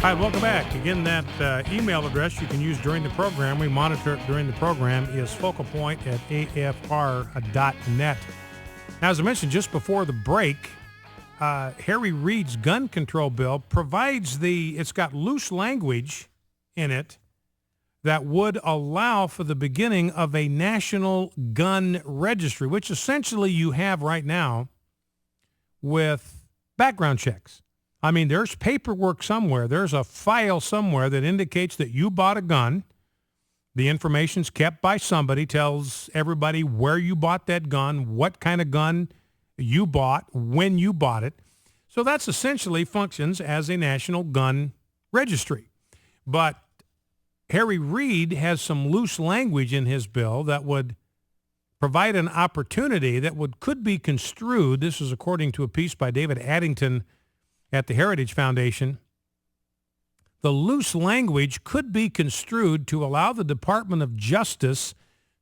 Hi, welcome back. Again, that email address you can use during the program. We monitor it during the program is focalpoint@afr.net. Now, as I mentioned just before the break, Harry Reid's gun control bill provides it's got loose language in it that would allow for the beginning of a national gun registry, which essentially you have right now with background checks. I mean, there's paperwork somewhere. There's a file somewhere that indicates that you bought a gun. The information's kept by somebody, tells everybody where you bought that gun, what kind of gun you bought, when you bought it. So that's essentially functions as a national gun registry. But Harry Reid has some loose language in his bill that would provide an opportunity that could be construed. This is according to a piece by David Addington at the Heritage Foundation. The loose language could be construed to allow the Department of Justice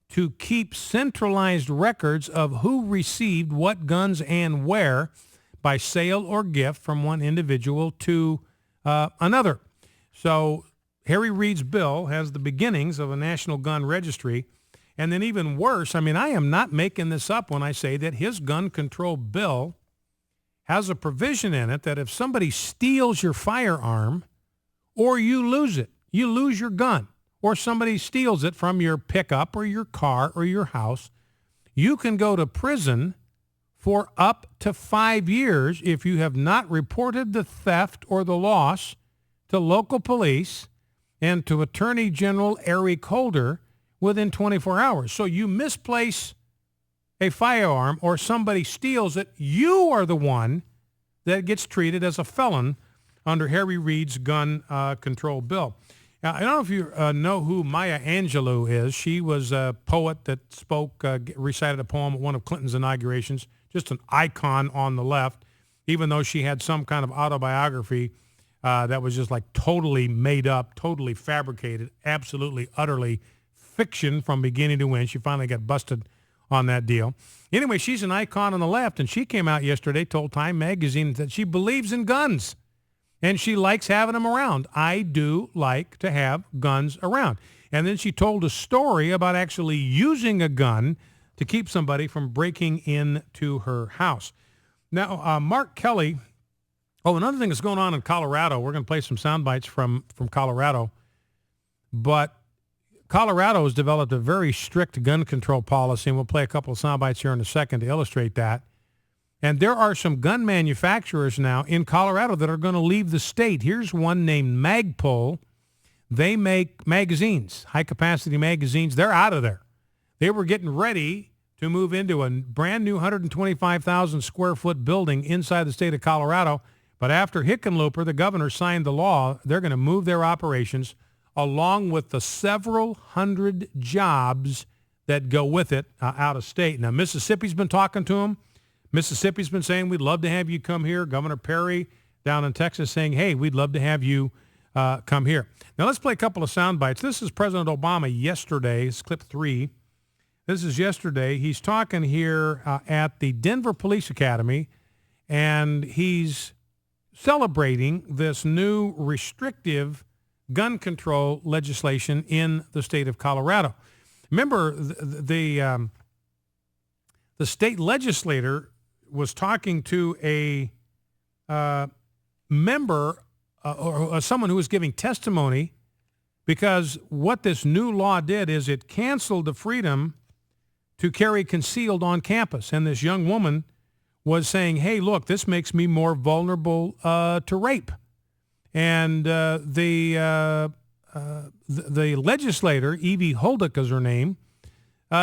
to keep centralized records of who received what guns and where by sale or gift from one individual to another. So Harry Reid's bill has the beginnings of a national gun registry. And then even worse, I mean, I am not making this up when I say that his gun control bill has a provision in it that if somebody steals your firearm or you lose it, you lose your gun, or somebody steals it from your pickup or your car or your house, you can go to prison for up to 5 years if you have not reported the theft or the loss to local police and to Attorney General Eric Holder within 24 hours. So you misplace a firearm or somebody steals it, you are the one that gets treated as a felon under Harry Reid's gun control bill. Now, I don't know if you know who Maya Angelou is. She was a poet that spoke, recited a poem at one of Clinton's inaugurations, just an icon on the left, even though she had some kind of autobiography that was just like totally made up, totally fabricated, absolutely, utterly fiction from beginning to end. She finally got busted on that deal. Anyway, she's an icon on the left, and she came out yesterday, told Time Magazine that she believes in guns, and she likes having them around. I do like to have guns around. And then she told a story about actually using a gun to keep somebody from breaking into her house. Now, Mark Kelly, another thing that's going on in Colorado, we're going to play some sound bites from Colorado, but Colorado has developed a very strict gun control policy, and we'll play a couple of sound bites here in a second to illustrate that. And there are some gun manufacturers now in Colorado that are going to leave the state. Here's one named Magpul. They make magazines, high-capacity magazines. They're out of there. They were getting ready to move into a brand new 125,000 square foot building inside the state of Colorado. But after Hickenlooper, the governor, signed the law, they're going to move their operations along with the several hundred jobs that go with it out of state. Now, Mississippi's been talking to them. Mississippi's been saying, we'd love to have you come here. Governor Perry down in Texas saying, hey, we'd love to have you come here. Now, let's play a couple of sound bites. This is President Obama yesterday. It's clip 3. This is yesterday. He's talking here at the Denver Police Academy, and he's celebrating this new restrictive gun control legislation in the state of Colorado. Remember, the state legislator was talking to a member or someone who was giving testimony, because what this new law did is it canceled the freedom to carry concealed on campus. And this young woman was saying, hey, look, this makes me more vulnerable to rape. And the legislator, Evie Holdick is her name,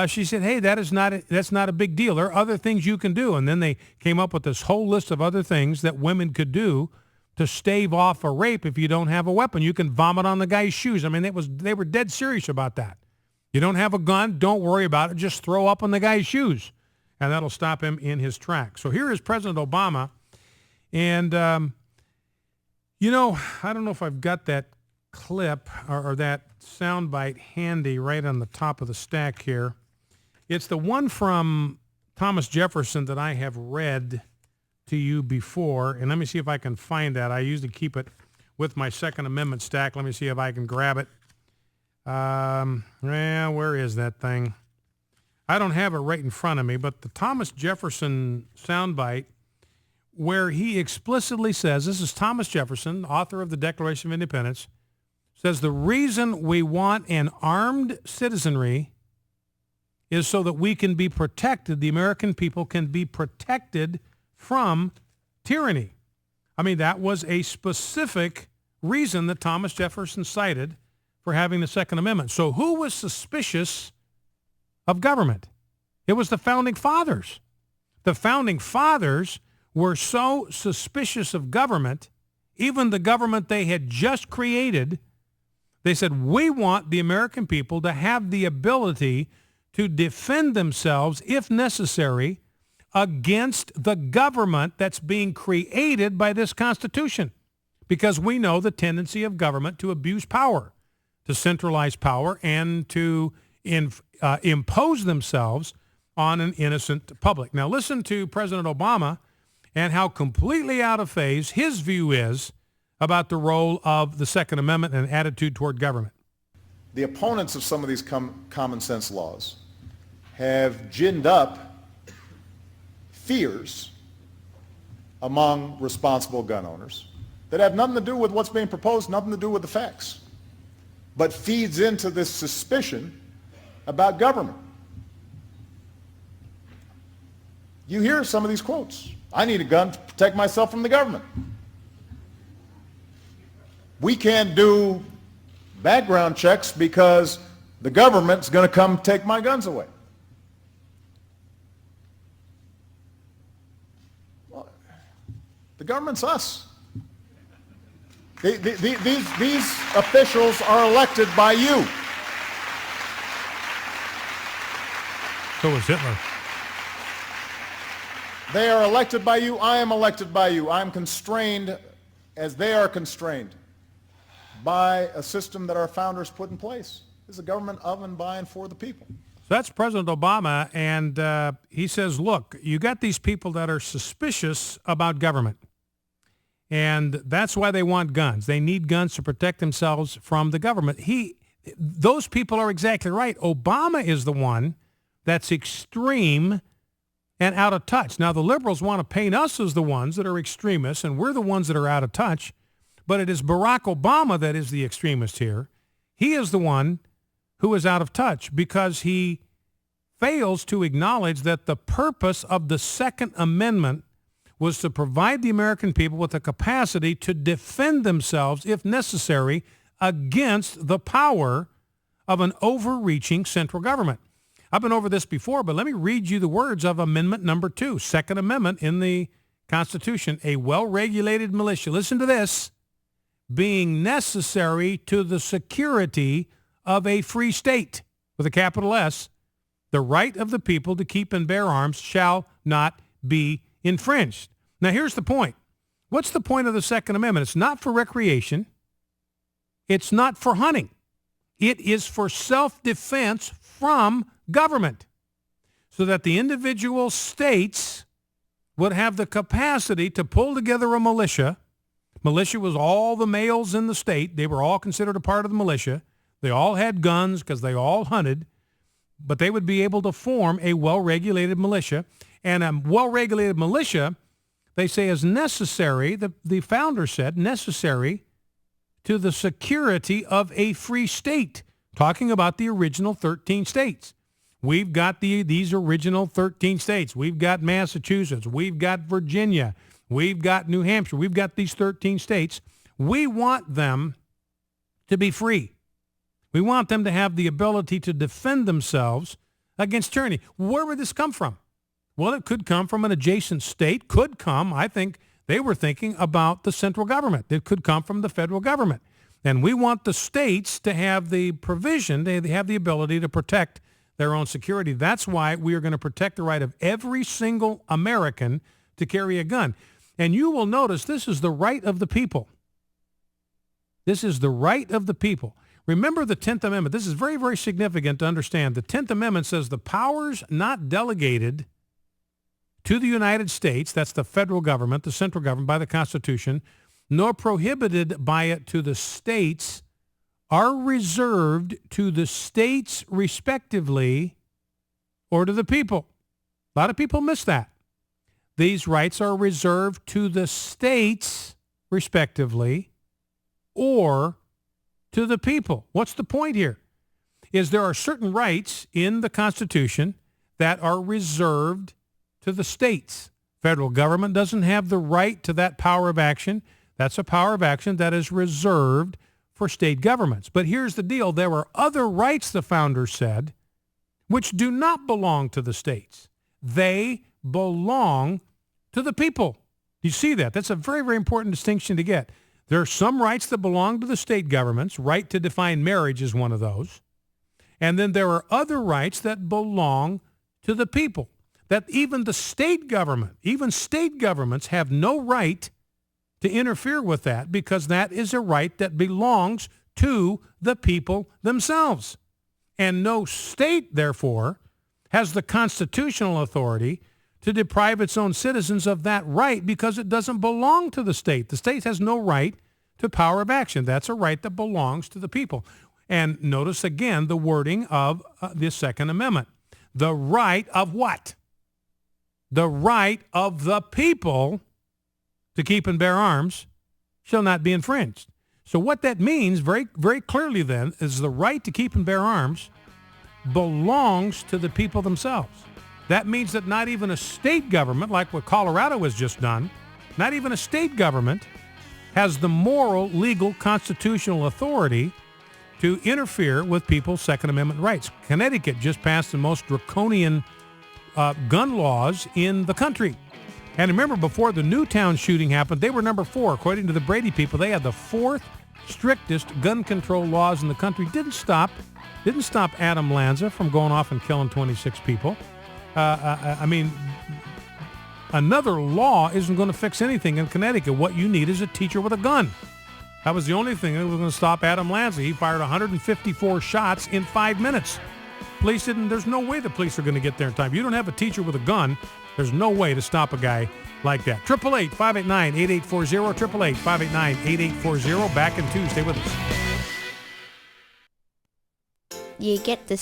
she said, hey, that's not a big deal. There are other things you can do. And then they came up with this whole list of other things that women could do to stave off a rape if you don't have a weapon. You can vomit on the guy's shoes. I mean, they were dead serious about that. You don't have a gun, don't worry about it. Just throw up on the guy's shoes, and that'll stop him in his tracks. So here is President Obama. And, you know, I don't know if I've got that clip or that soundbite handy right on the top of the stack here. It's the one from Thomas Jefferson that I have read to you before, and let me see if I can find that. I usually keep it with my Second Amendment stack. Let me see if I can grab it. Where is that thing? I don't have it right in front of me, but the Thomas Jefferson soundbite where he explicitly says, this is Thomas Jefferson, author of the Declaration of Independence, says the reason we want an armed citizenry is so that we can be protected, the American people can be protected from tyranny. I mean, that was a specific reason that Thomas Jefferson cited for having the Second Amendment. So who was suspicious of government? It was the Founding Fathers. The Founding Fathers were so suspicious of government, even the government they had just created, they said, we want the American people to have the ability to defend themselves, if necessary, against the government that's being created by this Constitution. Because we know the tendency of government to abuse power, to centralize power, and to impose themselves on an innocent public. Now listen to President Obama and how completely out of phase his view is about the role of the Second Amendment and attitude toward government. The opponents of some of these common sense laws have ginned up fears among responsible gun owners that have nothing to do with what's being proposed, nothing to do with the facts, but feeds into this suspicion about government. You hear some of these quotes. I need a gun to protect myself from the government. We can't do background checks because the government's going to come take my guns away. Well, the government's us. These officials are elected by you. So was Hitler. They are elected by you. I am elected by you. I am constrained as they are constrained by a system that our founders put in place. This is a government of and by and for the people. So that's President Obama, and he says, look, you got these people that are suspicious about government, and that's why they want guns. They need guns to protect themselves from the government. Those people are exactly right. Obama is the one that's extreme and out of touch. Now, the liberals want to paint us as the ones that are extremists, and we're the ones that are out of touch, but it is Barack Obama that is the extremist here. He is the one who is out of touch because he fails to acknowledge that the purpose of the Second Amendment was to provide the American people with the capacity to defend themselves, if necessary, against the power of an overreaching central government. I've been over this before, but let me read you the words of Amendment number 2, Second Amendment in the Constitution. A well-regulated militia, listen to this, being necessary to the security of a free state, with a capital S, the right of the people to keep and bear arms shall not be infringed. Now, here's the point. What's the point of the Second Amendment? It's not for recreation. It's not for hunting. It is for self-defense from government, so that the individual states would have the capacity to pull together a militia. Militia was all the males in the state. They were all considered a part of the militia. They all had guns because they all hunted, but they would be able to form a well-regulated militia. And a well-regulated militia, they say, is necessary, the founder said, necessary to the security of a free state, talking about the original 13 states. We've got these original 13 states. We've got Massachusetts. We've got Virginia. We've got New Hampshire. We've got these 13 states. We want them to be free. We want them to have the ability to defend themselves against tyranny. Where would this come from? Well, it could come from an adjacent state. Could come, I think they were thinking about the central government. It could come from the federal government. And we want the states to have the provision, they have the ability to protect their own security. That's why we are going to protect the right of every single American to carry a gun. And you will notice this is the right of the people. This is the right of the people. Remember the 10th Amendment. This is very, very significant to understand. The 10th Amendment says the powers not delegated to the United States, that's the federal government, the central government by the Constitution, nor prohibited by it to the states, are reserved to the states respectively or to the people. A lot of people miss that. These rights are reserved to the states respectively or to the people. What's the point here? Is there are certain rights in the Constitution that are reserved to the states. Federal government doesn't have the right to that power of action. That's a power of action that is reserved for state governments. But here's the deal. There are other rights, the founders said, which do not belong to the states. They belong to the people. You see that? That's a very, very important distinction to get. There are some rights that belong to the state governments. Right to define marriage is one of those. And then there are other rights that belong to the people, that even the state government, even state governments have no right to interfere with that, because that is a right that belongs to the people themselves. And no state, therefore, has the constitutional authority to deprive its own citizens of that right because it doesn't belong to the state. The state has no right to power of action. That's a right that belongs to the people. And notice again the wording of the Second Amendment. The right of what? The right of the people to keep and bear arms shall not be infringed. So what that means very, very clearly then is the right to keep and bear arms belongs to the people themselves. That means that not even a state government, like what Colorado has just done, not even a state government has the moral, legal, constitutional authority to interfere with people's Second Amendment rights. Connecticut just passed the most draconian gun laws in the country. And remember, before the Newtown shooting happened, they were number 4. According to the Brady people, they had the 4th strictest gun control laws in the country. Didn't stop Adam Lanza from going off and killing 26 people. I mean, another law isn't going to fix anything in Connecticut. What you need is a teacher with a gun. That was the only thing that was going to stop Adam Lanza. He fired 154 shots in 5 minutes. Police didn't, there's no way the police are going to get there in time. If you don't have a teacher with a gun, there's no way to stop a guy like that. 888-589-8840, 888-589-8840. Back in 2. Stay with us. You get the